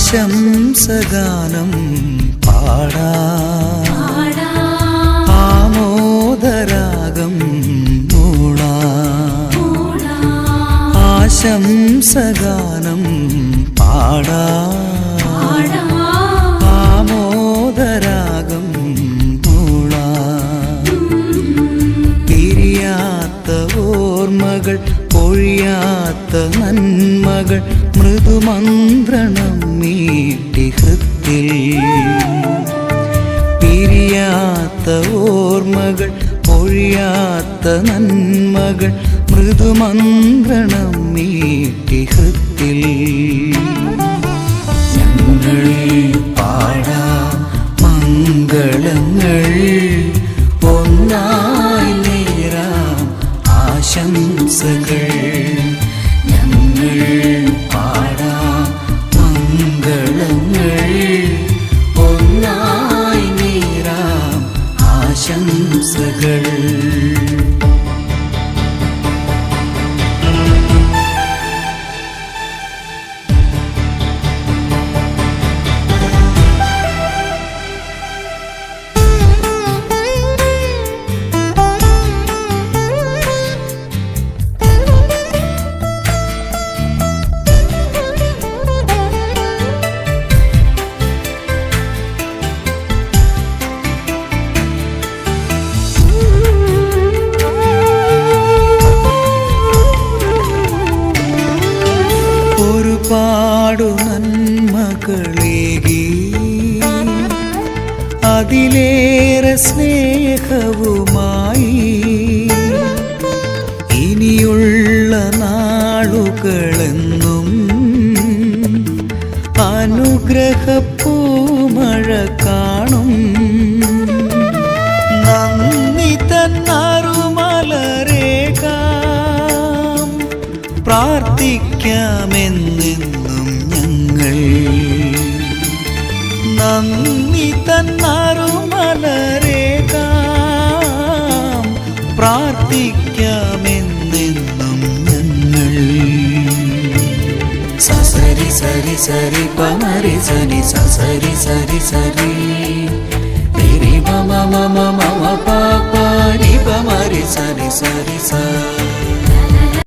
ആശംസഗാനം പാടാം, ആമോദരാഗം മൂളാം. ആശംസഗാനം പാടാം, ആമോദരാഗം മൂളാം. പിരിയാത്ത ഓർമ്മകൾ, പൊഴിയാത്ത നന്മകൾ, മൃദുമന്ത്രണം മീട്ടി ഹൃത്തിൽ. പിരിയാത്ത ഓർമ്മകൾ, പൊഴിയാത്ത നന്മകൾ, മൃദുമന്ത്രണം മീട്ടി ഹൃത്തിൽ. ഞങ്ങൾ പാടാം മംഗളങ്ങൾ, ഒന്നായി നേരാം ആശംസകൾ. ഞങ്ങൾ പാടാം മംഗളങ്ങൾ, ഒന്നായി നേരാം ആശംസകൾ. ഒരുപാടു നന്മകളേകി, അതിലേറെ സ്നേഹവുമായി ഇനിയുള്ള നാളുകളെന്നും അനുഗ്രഹപ്പൂമഴ കാണും. നന്ദി തന്നറുമലരേകാം, പ്രാർത്ഥിക്കാമെന്നെന്നും ഞങ്ങൾ. നന്ദി തന്നറുമലരേകാം, പ്രാർത്ഥിക്കാമെന്നെന്നും ഞങ്ങൾ. സസരി സരി സരി പമരി സരി സസരി സരി സരി രി മമ മമ മമ പാപ രി പമരി സരി സരി സ.